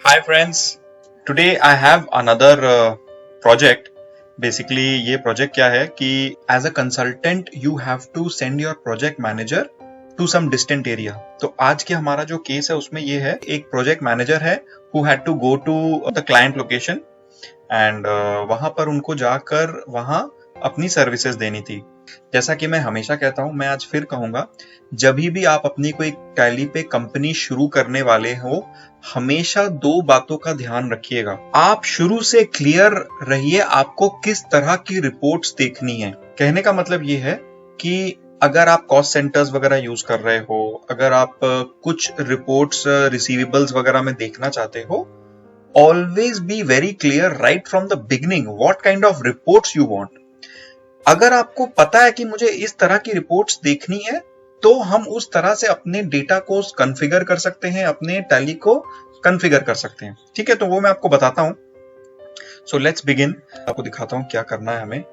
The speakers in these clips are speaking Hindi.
Hi friends, today I have another project. Basically ये project क्या है कि as a consultant you have to send your project manager to some distant area. तो आज के हमारा जो केस है उसमें ये है, एक project manager है who had to go to the client location and वहां पर उनको जाकर वहां अपनी सर्विसेज देनी थी। जैसा कि मैं हमेशा कहता हूं, मैं आज फिर कहूंगा, जब भी आप अपनी कोई टैली पे कंपनी शुरू करने वाले हो, हमेशा दो बातों का ध्यान रखिएगा। आप शुरू से क्लियर रहिए आपको किस तरह की रिपोर्ट्स देखनी है। कहने का मतलब ये है कि अगर आप कॉस्ट सेंटर्स वगैरह यूज कर रहे हो, अगर आप कुछ रिपोर्ट्स रिसीवेबल्स वगैरह में देखना चाहते हो, always be very clear right from the beginning what kind of reports you want. अगर आपको पता है कि मुझे इस तरह की रिपोर्ट्स देखनी है, तो हम उस तरह से अपने डेटा को कॉन्फ़िगर कर सकते हैं, अपने टैली को कॉन्फ़िगर कर सकते हैं। ठीक है, तो वो मैं आपको बताता हूं। So let's begin. आपको दिखाता हूं क्या करना है हमें।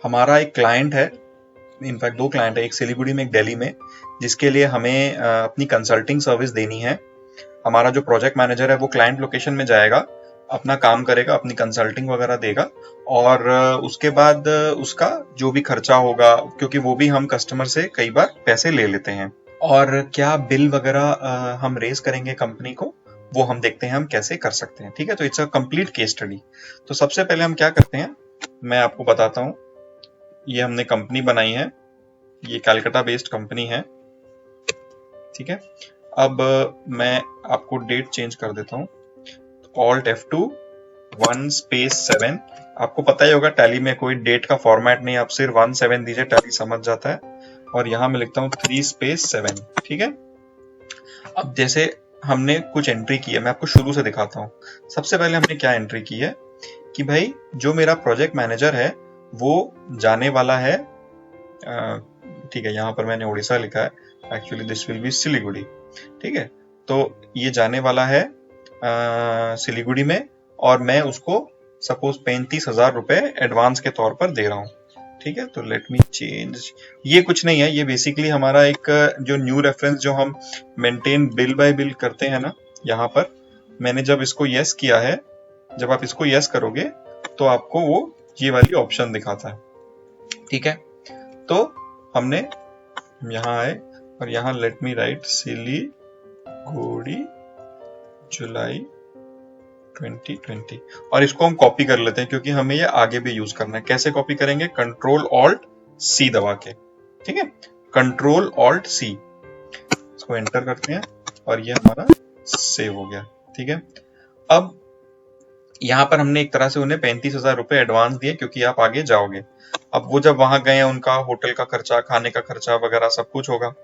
हमारा एक क्लाइंट है, इनफैक्ट दो क्लाइंट है, एक सिलीगुड़ी में एक दिल्ली में, जिसके लिए हमें अपनी कंसल्टिंग सर्विस देनी है। हमारा जो प्रोजेक्ट मैनेजर है वो क्लाइंट लोकेशन में जाएगा, अपना काम करेगा, अपनी कंसल्टिंग वगैरह देगा, और उसके बाद उसका जो भी खर्चा होगा, क्योंकि वो भी हम कस्टमर से कई बार पैसे ले लेते हैं, और क्या बिल वगैरह हम रेज करेंगे कंपनी को, वो हम देखते हैं हम कैसे कर सकते हैं। ठीक है, तो it's a complete case study. तो सबसे पहले हम क्या करते हैं, मैं आपको बताता हूँ। ये हमने कंपनी बनाई है, ये कलकत्ता बेस्ड कंपनी है। ठीक है, अब मैं आपको डेट चेंज कर देता हूँ। Alt F2 1 space 7। आपको पता ही होगा टैली में कोई डेट का फॉर्मेट नहीं, आप सिर्फ 1 7 दीजिए, टैली समझ जाता है। और यहां मैं लिखता हूं 3 स्पेस 7। ठीक है, अब जैसे हमने कुछ एंट्री की है, मैं आपको शुरू से दिखाता हूं। सबसे पहले हमने क्या एंट्री की है कि भाई जो मेरा प्रोजेक्ट मैनेजर है वो जाने वाला है, ठीक है, यहां पर मैंने उड़ीसा लिखा है, actually this will be Siliguri. ठीक है, तो ये जाने वाला है सिलीगुड़ी में, और मैं उसको सपोज 35,000 रुपए एडवांस के तौर पर दे रहा हूँ। ठीक है, तो लेट मी चेंज। ये कुछ नहीं है, ये बेसिकली हमारा एक जो न्यू रेफरेंस जो हम मेंटेन बिल बाय बिल करते हैं ना, यहाँ पर मैंने जब इसको यस किया है, जब आप इसको यस करोगे तो आपको वो ये वाली ऑप्शन दिखाता है। ठीक है, तो हमने यहाँ आए और यहाँ लेट मी राइट सिलीगुड़ी जुलाई 2020, और इसको हम कॉपी कर लेते हैं क्योंकि हमें ये आगे भी यूज करना है। कैसे कॉपी करेंगे? कंट्रोल ऑल्ट सी दबा के। ठीक है, कंट्रोल ऑल्ट सी, इसको एंटर करते हैं और ये हमारा सेव हो गया। ठीक है, अब यहां पर हमने एक तरह से उन्हें 35,000 रुपए एडवांस दिए क्योंकि आप आगे जाओगे। अब वो जब वहां गए, उनका होटल का खर्चा, खाने का खर्चा वगैरह सब कुछ होगा।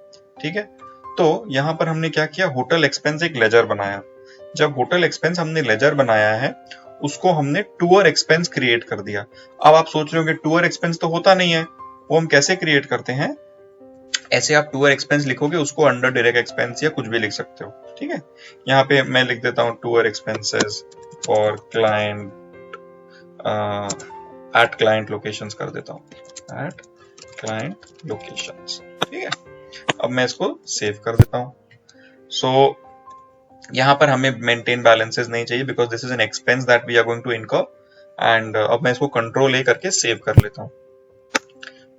ठीक है, तो यहां पर हमने क्या किया, होटल एक्सपेंस एक लेजर बनाया। जब होटल एक्सपेंस हमने लेजर बनाया है, उसको हमने टूर एक्सपेंस क्रिएट कर दिया। अब आप सोच रहे हो कि टूर एक्सपेंस तो होता नहीं है, वो हम कैसे क्रिएट करते हैं? ऐसे आप टूर एक्सपेंस लिखोगे, उसको अंडर डायरेक्ट एक्सपेंस या कुछ भी लिख सकते हो। ठीक है, यहाँ पे मैं लिख देता हूँ tour expenses for client, at client locations कर देता हूँ, एट क्लाइंट लोकेशंस। ठीक है, अब मैं इसको सेव कर देता हूँ। सो यहाँ पर हमें मेंटेन बैलेंसेस नहीं चाहिए because this is an expense that we are going to incur, and अब मैं इसको कंट्रोल ए करके सेव कर लेता हूँ।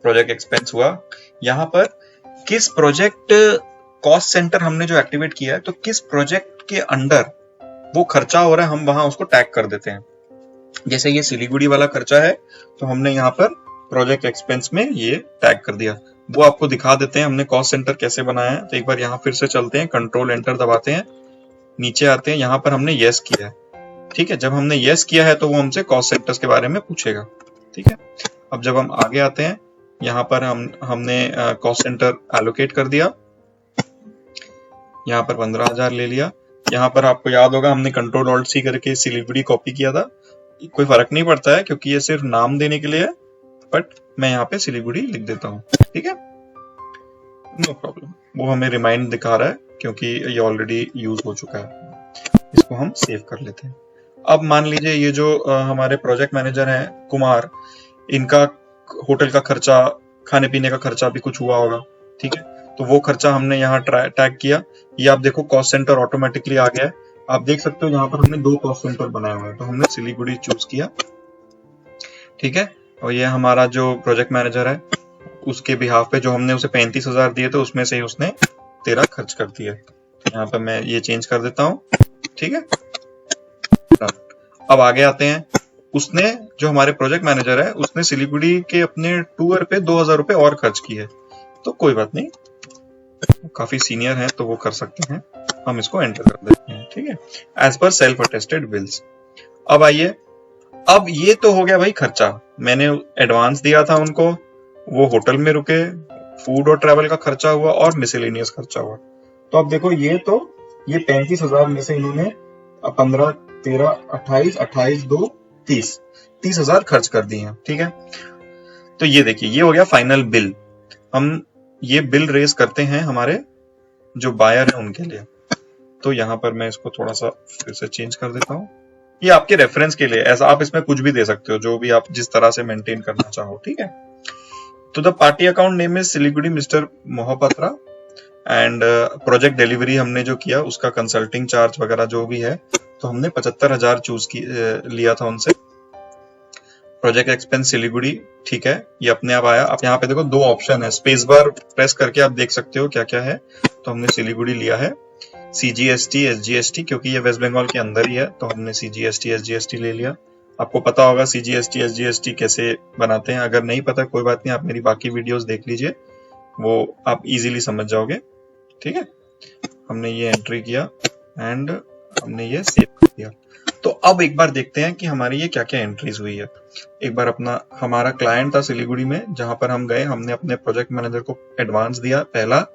प्रोजेक्ट एक्सपेंस हुआ। यहाँ पर किस प्रोजेक्ट कॉस्ट सेंटर हमने जो एक्टिवेट किया है, तो किस प्रोजेक्ट के अंडर वो खर्चा हो रहा है, हम वहां उसको टैग कर देते हैं। जैसे ये सिलीगुड़ी वाला खर्चा है, तो हमने यहाँ पर प्रोजेक्ट एक्सपेंस में ये टैग कर दिया। वो आपको दिखा देते हैं हमने कॉस्ट सेंटर कैसे बनाया है। तो एक बार यहाँ फिर से चलते हैं, कंट्रोल एंटर दबाते हैं, नीचे आते हैं, यहाँ पर हमने यस किया है। ठीक है, जब हमने यस किया है तो वो हमसे कॉस्ट सेंटर्स के बारे में पूछेगा। ठीक है, अब जब हम आगे आते हैं, यहाँ पर हमने कॉस्ट सेंटर एलोकेट कर दिया, यहाँ पर 15,000 ले लिया। यहाँ पर आपको याद होगा हमने कंट्रोल ऑल्ट सी करके सिलीगुड़ी कॉपी किया था। कोई फर्क नहीं पड़ता है क्योंकि ये सिर्फ नाम देने के लिए है, बट मैं यहाँ पे सिलीगुड़ी लिख देता हूँ। ठीक है, नो प्रॉब्लम, वो हमें रिमाइंड दिखा रहा है क्योंकि ये ऑलरेडी यूज हो चुका है। इसको हम सेव कर लेते हैं। अब मान लीजिए ये जो हमारे प्रोजेक्ट मैनेजर हैं कुमार, इनका होटल का खर्चा, खाने पीने का खर्चा भी कुछ हुआ होगा। ठीक है, तो वो खर्चा हमने यहाँ टैग किया। ये आप देखो कॉस्ट सेंटर ऑटोमेटिकली आ गया है। आप देख सकते हो यहाँ पर हमने 2 कॉस्ट सेंटर बनाए हुए हैं, तो हमने सिलीगुड़ी चूज किया, ठीक है। और ये हमारा जो प्रोजेक्ट मैनेजर है, उसके बिहाफ पे जो हमने उसे 35,000 दिए थे उसमें से ही उसने 13 खर्च कर दिया। तो यहाँ पर मैं ये चेंज कर देता हूँ, ठीक है। अब आगे आते हैं, उसने जो हमारे प्रोजेक्ट मैनेजर है उसने सिलीगुड़ी के अपने टूर पे 2,000 रुपए और खर्च किए, तो कोई बात नहीं, काफी सीनियर है तो वो कर सकते हैं, हम इसको एंटर कर देते हैं, ठीक है, as per self attested bills. अब आइए, अब ये तो हो गया भाई खर्चा, मैंने एडवांस दिया था उनको, वो होटल में रुके, फूड और ट्रैवल का खर्चा हुआ और मिसलेनियस खर्चा हुआ। तो अब देखो ये 35,000 में से इन्होंने 15, 13, 28, 28, 2, 30,000 खर्च कर दिए हैं, ठीक है। तो ये देखिए, ये हो गया फाइनल बिल। हम ये बिल रेज करते हैं हमारे जो बायर है उनके लिए। तो यहाँ पर मैं इसको थोड़ा सा फिर से चेंज कर देता हूँ, ये आपके रेफरेंस के लिए, ऐसा आप इसमें कुछ भी दे सकते हो, जो भी आप जिस तरह से मेंटेन करना चाहो, ठीक है। तो the party account name is Siliguri mister Mohapatra, and project delivery हमने जो किया उसका कंसल्टिंग चार्ज वगैरह जो भी है, तो हमने 75,000 लिया था उनसे। प्रोजेक्ट एक्सपेंस सिलीगुड़ी, ठीक है, ये अपने आप आया। अब यहाँ पे देखो 2 ऑप्शन है, स्पेस बार प्रेस करके आप देख सकते हो क्या क्या है। तो हमने सिलीगुड़ी लिया है, CGST, SGST, क्योंकि ये वेस्ट बंगाल के अंदर ही है तो हमने CGST, SGST ले लिया। आपको पता होगा CGST, SGST कैसे बनाते हैं, अगर नहीं पता कोई बात नहीं, आप मेरी बाकी वीडियोस देख लीजिए, वो आप इजीली समझ जाओगे, ठीक है। हमने ये एंट्री किया एंड हमने ये सेव कर दिया। तो अब एक बार देखते हैं कि हमारी ये क्या क्या एंट्रीज हुई है। एक बार हमारा क्लाइंट था सिलीगुड़ी में, जहां पर हम गए, हमने अपने प्रोजेक्ट मैनेजर को एडवांस दिया पहला,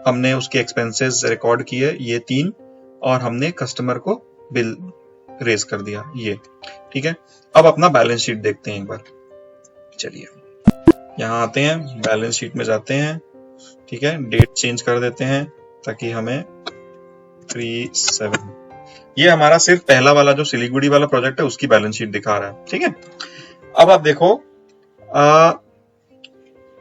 हमने उसके एक्सपेंसेस रिकॉर्ड किए ये 3, और हमने कस्टमर को बिल रेज कर दिया ये, ठीक है। अब अपना बैलेंस शीट देखते हैं एक बार, चलिए यहाँ आते हैं, बैलेंस शीट में जाते हैं, ठीक है, डेट चेंज कर देते हैं ताकि हमें 37, ये हमारा सिर्फ पहला वाला जो सिलीगुड़ी वाला प्रोजेक्ट है उसकी बैलेंस शीट दिखा रहा है, ठीक है। अब आप देखो,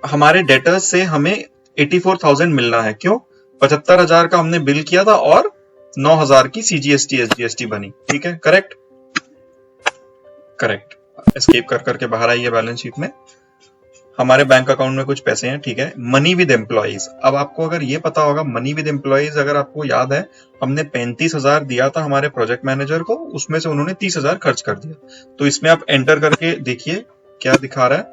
हमारे डेटर्स से हमें 84,000 मिलना है, क्यों? 75,000 का हमने बिल किया था और 9,000 की CGST, SGST बनी, ठीक है, करेक्ट। एस्केप कर करके बाहर आइए बैलेंस शीट में। हमारे बैंक अकाउंट में कुछ पैसे हैं, ठीक है। मनी विद एम्प्लॉइज, अब आपको अगर ये पता होगा, मनी विद एम्प्लॉइज अगर आपको याद है, हमने 35,000 दिया था हमारे प्रोजेक्ट मैनेजर को, उसमें से उन्होंने 30,000 खर्च कर दिया। तो इसमें आप एंटर करके देखिए क्या दिखा रहा है।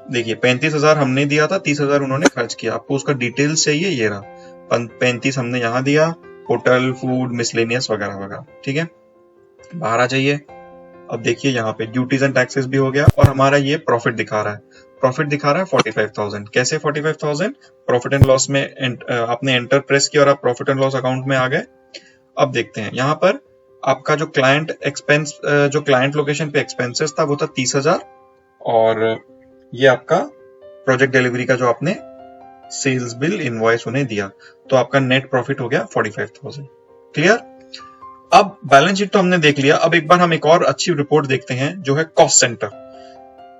देखिए 35,000 हमने दिया था, 30,000 उन्होंने खर्च किया। आपको उसका डिटेल्स चाहिए, ये रहा 35 हमने यहाँ दिया, होटल, फूड, मिसलेनियस वगैरह वगैरह, ठीक है। बाहर आ जाइए, अब देखिए यहाँ पे ड्यूटीज एंड टैक्सेस भी हो गया, और हमारा ये प्रॉफिट दिखा रहा है, 45,000। कैसे 45,000? प्रॉफिट एंड लॉस में आपने एंटर प्रेस किया और आप प्रॉफिट एंड लॉस अकाउंट में आ गए। अब देखते हैं यहाँ पर आपका जो क्लाइंट एक्सपेंस, जो क्लाइंट लोकेशन पे एक्सपेंसेस था वो था 30,000, और ये आपका प्रोजेक्ट डिलीवरी का जो आपने सेल्स बिल इनवॉइस उन्हें दिया, तो आपका नेट प्रॉफिट हो गया 45,000। क्लियर? अब बैलेंस शीट तो हमने देख लिया, अब एक बार हम एक और अच्छी रिपोर्ट देखते हैं जो है कॉस्ट सेंटर।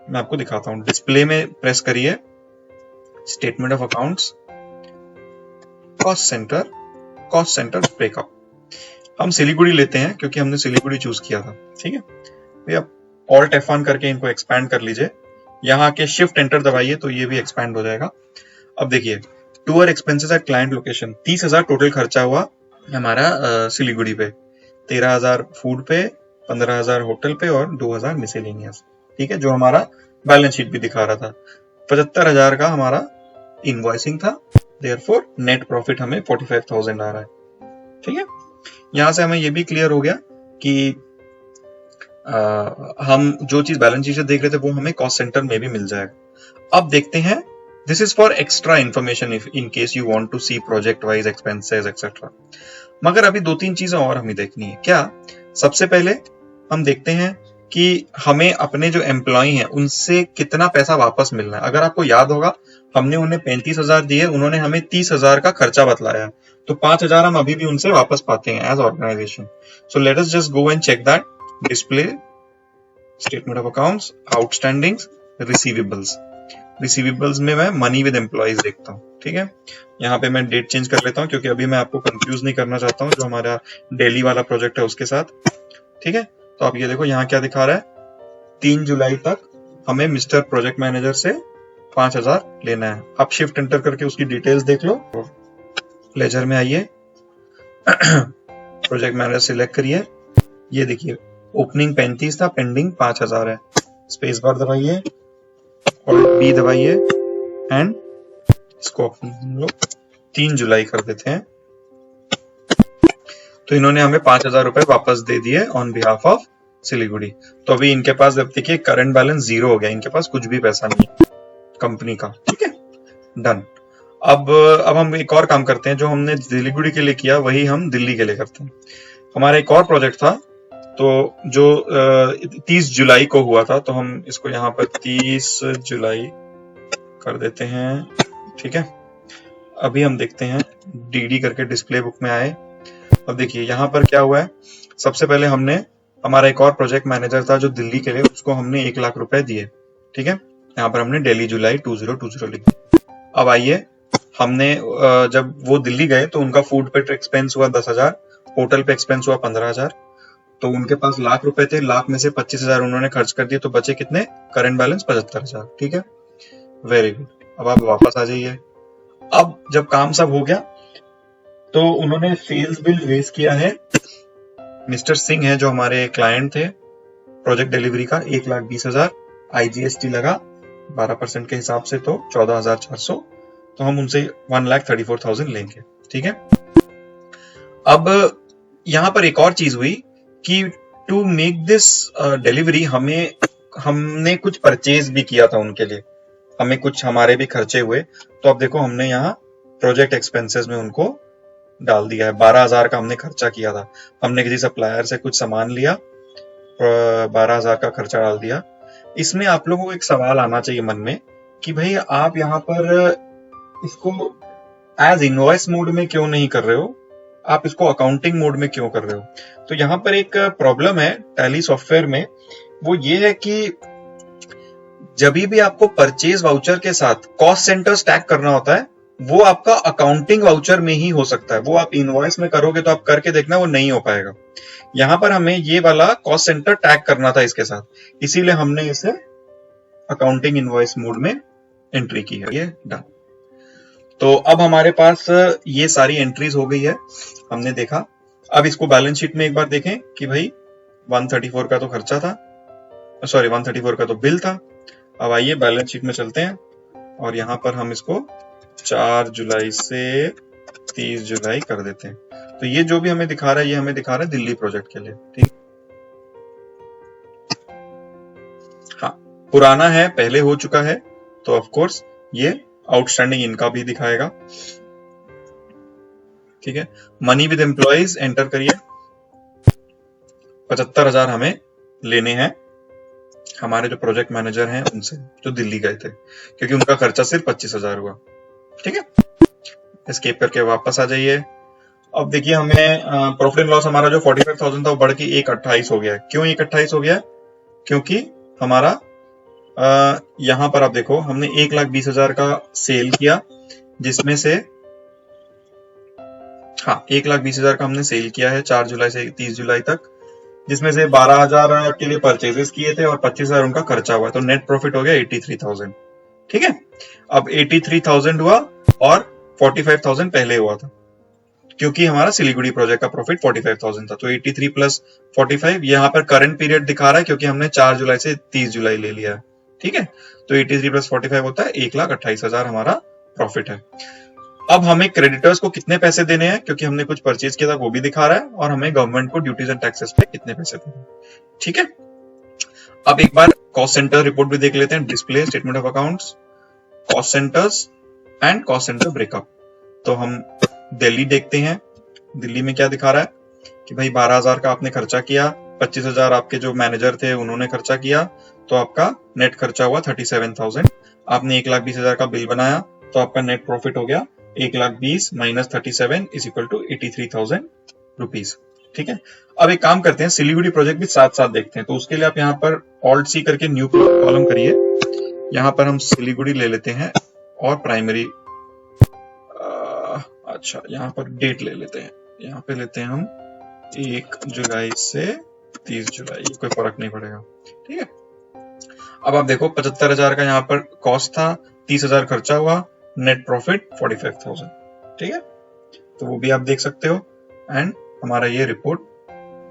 मैं आपको दिखाता हूं, डिस्प्ले में प्रेस करिए, statement of accounts, cost centre breakup. हम सिलीगुड़ी लेते हैं क्योंकि हमने सिलीगुड़ी चूज किया था, ठीक है भैया। ऑल्ट F1 करके इनको एक्सपैंड कर लीजिए, यहाँ के शिफ्ट एंटर दबाइए तो ये भी एक्सपैंड हो जाएगा। अब देखिए, tour expenses at client location, 30,000 total खर्चा हुआ हमारा सिलीगुड़ी पे, 13,000 फूड पे, 15,000 होटल पे और 2,000 मिसलेनियस, ठीक है, जो हमारा बैलेंस शीट भी दिखा रहा था। 75,000 का हमारा इनवॉइसिंग था, देयरफॉर नेट प्रॉफिट हमें 45,000 आ रहा है, ठीक है। यहां से हमें ये भी क्लियर हो गया कि हम जो चीज बैलेंस शीट से देख रहे थे वो हमें कॉस्ट सेंटर में भी मिल जाएगा। अब देखते हैं, this is for extra information if in case you want to see project wise expenses etcetera. मगर अभी 2-3 चीजें और हमें देखनी है। क्या? सबसे पहले हम देखते हैं कि हमें अपने जो एम्प्लॉय हैं उनसे कितना पैसा वापस मिलना है। अगर आपको याद होगा, हमने उन्हें 35,000 दिए, उन्होंने हमें 30,000 का खर्चा बतलाया, तो 5,000 हम अभी भी उनसे वापस पाते हैं as organization. So let us just go and check that. Display, statement of accounts, outstandings, receivables में मैं मनी विद एम्प्लॉइज देखता हूँ। ठीक है, यहाँ पे मैं डेट चेंज कर लेता हूँ क्योंकि अभी मैं आपको कंफ्यूज नहीं करना चाहता हूँ जो हमारा डेली वाला प्रोजेक्ट है उसके साथ। ठीक है, तो आप ये देखो यहाँ क्या दिखा रहा है, 3 जुलाई तक हमें मिस्टर प्रोजेक्ट मैनेजर से 5000 लेना है। आप शिफ्ट एंटर करके उसकी डिटेल्स देख लो, लेजर में आइए, प्रोजेक्ट मैनेजर सिलेक्ट करिए, ये देखिए ओपनिंग 35 था, पेंडिंग 5000 है। स्पेस बार दबाइए, Alt B दबाइए एंड इसको हम लोग 3 जुलाई कर देते हैं। तो इन्होंने हमें 5000 रुपए वापस दे दिए ऑन बिहाफ ऑफ सिलीगुड़ी। तो अभी इनके पास अब देखिए करंट बैलेंस 0 हो गया, इनके पास कुछ भी पैसा नहीं है कंपनी का। ठीक है, डन। अब हम एक और काम करते हैं, जो हमने सिलीगुड़ी के लिए किया वही हम दिल्ली के लिए करते हैं। हमारा एक और प्रोजेक्ट था, तो जो 30 जुलाई को हुआ था, तो हम इसको यहाँ पर 30 जुलाई कर देते हैं। ठीक है, अभी हम देखते हैं, डीडी करके डिस्प्ले बुक में आए। अब देखिए यहाँ पर क्या हुआ है, सबसे पहले हमने, हमारा एक और प्रोजेक्ट मैनेजर था जो दिल्ली के लिए, उसको हमने 1 लाख रुपए दिए। ठीक है, यहाँ पर हमने दिल्ली जुलाई 2020 लिखा। अब आइए, हमने जब वो दिल्ली गए तो उनका फूड पे एक्सपेंस हुआ 10,000, होटल पे एक्सपेंस हुआ 15,000, तो उनके पास लाख रुपए थे, लाख में से 25,000 उन्होंने खर्च कर दिए, तो बचे कितने, करंट बैलेंस 75,000। ठीक है, वेरी गुड। अब आप वापस आ जाइए। अब जब काम सब हो गया तो उन्होंने सेल्स बिल रेज किया है, मिस्टर सिंह है जो हमारे क्लाइंट थे प्रोजेक्ट डिलीवरी का, 1,20,000, IGST लगा 12% के हिसाब से, तो 14,400, तो हम उनसे 1,34,000 लेंगे। ठीक है, अब यहां पर एक और चीज हुई कि टू मेक दिस डिलीवरी हमने कुछ परचेज भी किया था उनके लिए, हमें कुछ हमारे भी खर्चे हुए। तो अब देखो हमने यहाँ प्रोजेक्ट एक्सपेंसेस में उनको डाल दिया है, 12,000 का हमने खर्चा किया था। हमने किसी सप्लायर से कुछ सामान लिया, 12,000 का खर्चा डाल दिया। इसमें आप लोगों को एक सवाल आना चाहिए मन में कि भाई आप यहाँ पर इसको एज इनवॉइस मोड में क्यों नहीं कर रहे हो, आप इसको अकाउंटिंग मोड में क्यों कर रहे हो। तो यहाँ पर एक प्रॉब्लम है टैली सॉफ्टवेयर में, वो ये है कि जब भी आपको परचेज वाउचर के साथ कॉस्ट सेंटर स्टैक करना होता है, वो आपका अकाउंटिंग वाउचर में ही हो सकता है। वो आप इनवॉइस में करोगे तो आप करके देखना, वो नहीं हो पाएगा। यहां पर हमें ये वाला कॉस्ट सेंटर टैग करना था इसके साथ, इसीलिए हमने इसे अकाउंटिंग इनवॉइस मोड में एंट्री की है। ये डन। तो अब हमारे पास ये सारी एंट्रीज हो गई है, हमने देखा। अब इसको बैलेंस शीट में एक बार देखें कि भाई 134 का तो खर्चा था, सॉरी 134 का तो बिल था। अब आइए बैलेंस शीट में चलते हैं और यहां पर हम इसको 4 जुलाई से 30 जुलाई कर देते हैं। तो ये जो भी हमें दिखा रहा है, ये हमें दिखा रहा है दिल्ली प्रोजेक्ट के लिए। ठीक, हाँ पुराना है, पहले हो चुका है, तो ऑफ कोर्स ये आउटस्टैंडिंग इनका भी दिखाएगा। ठीक है, मनी विद एम्प्लॉइज एंटर करिए, 75,000 हमें लेने हैं हमारे जो प्रोजेक्ट मैनेजर हैं उनसे, जो दिल्ली गए थे, क्योंकि उनका खर्चा सिर्फ 25,000 हुआ। ठीक है, एस्केप करके वापस आ जाइए। अब देखिए हमें प्रॉफिट एंड लॉस हमारा जो 45,000 था वो बढ़ के 128 हो गया है। क्यों 128 हो गया है? क्योंकि हमारा यहां पर आप देखो हमने 1,20,000 का सेल किया, जिसमें से 1,20,000 का हमने सेल किया है 4 जुलाई से 30 जुलाई तक, जिसमें से 12,000 के लिए परचेजेस किए थे और 25,000 उनका खर्चा हुआ, तो नेट प्रॉफिट हो गया 83,000। ठीक है, अब 83,000 हुआ और 45,000 पहले हुआ था, क्योंकि हमारा सिलीगुड़ी प्रोजेक्ट का प्रॉफिट 45,000 था। तो 83 प्लस 45, यहाँ पर करंट पीरियड दिखा रहा है क्योंकि हमने 4 जुलाई से 30 जुलाई ले लिया है। ठीक है, तो 83 प्लस 45 होता है 1,28,000 हमारा प्रॉफिट है। अब हमें क्रेडिटर्स को कितने पैसे देने हैं, क्योंकि हमने कुछ परचेज किया था वो भी दिखा रहा है, और हमें गवर्नमेंट को ड्यूटीज एंड टैक्सेस पे कितने पैसे देने हैं। ठीक है, अब एक बार कॉस्ट सेंटर रिपोर्ट भी देख लेते हैं, display statement of accounts, cost centres and cost centre breakup. तो हम दिल्ली देखते हैं, दिल्ली में क्या दिखा रहा है कि भाई 12,000 का आपने खर्चा किया, 25,000 आपके जो मैनेजर थे उन्होंने खर्चा किया, तो आपका नेट खर्चा हुआ 37,000। आपने 1,20,000 का बिल बनाया, तो आपका नेट प्रॉफिट हो गया 1,20,000 minus 37 is equal to 83,000 rupees. ठीक है, अब एक काम करते हैं, सिलीगुड़ी प्रोजेक्ट भी साथ साथ देखते हैं। तो उसके लिए आप यहाँ पर ऑल्ट सी करके न्यू कॉलम करिए, यहाँ पर हम सिलीगुड़ी ले लेते हैं और प्राइमरी अच्छा, यहाँ पर डेट ले लेते हैं, यहाँ पे लेते हैं हम 1 जुलाई से 30 जुलाई, कोई फर्क नहीं पड़ेगा, ठीक है। अब आप देखो 75,000 का यहाँ पर कॉस्ट था, 30,000 खर्चा हुआ, नेट प्रॉफिट 45,000, ठीक है। तो वो भी आप देख सकते हो, एंड हमारा ये रिपोर्ट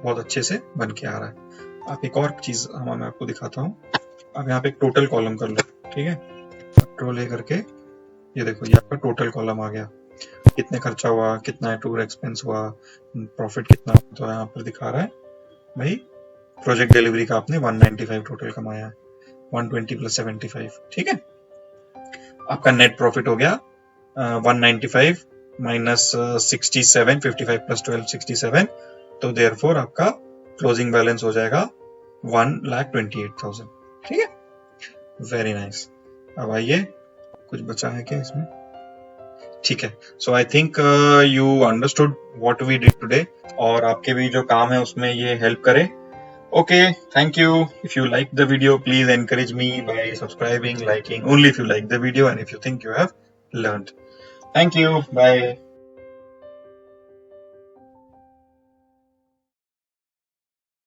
बहुत अच्छे से बन के आ रहा है। आप एक और चीज मैं आपको दिखाता हूँ। आप यहाँ पे एक टोटल कॉलम कर लो, ठीक है, कंट्रोल ए करके, ये देखो ये आपका टोटल कॉलम आ गया, कितने खर्चा हुआ, कितना टूर एक्सपेंस हुआ, प्रॉफिट कितना, तो यहाँ पर दिखा रहा है भाई प्रोजेक्ट डिलीवरी का आपने 195 टोटल कमाया है, 120 प्लस 75, ठीक है। आपका नेट प्रॉफिट हो गया 195 माइनस 67, 55 प्लस 12 67, तो देयरफॉर आपका क्लोजिंग बैलेंस हो जाएगा 1,28,000, ठीक है। Very nice. अब आइए, कुछ बचा है क्या इसमें? ठीक है। So I think you understood what we did today, और आपके भी जो काम है उसमें ये हेल्प करे। Okay, thank you. If you like the video, please encourage me by subscribing, liking, only if you like the video and if you think you have learned. Thank you. Bye.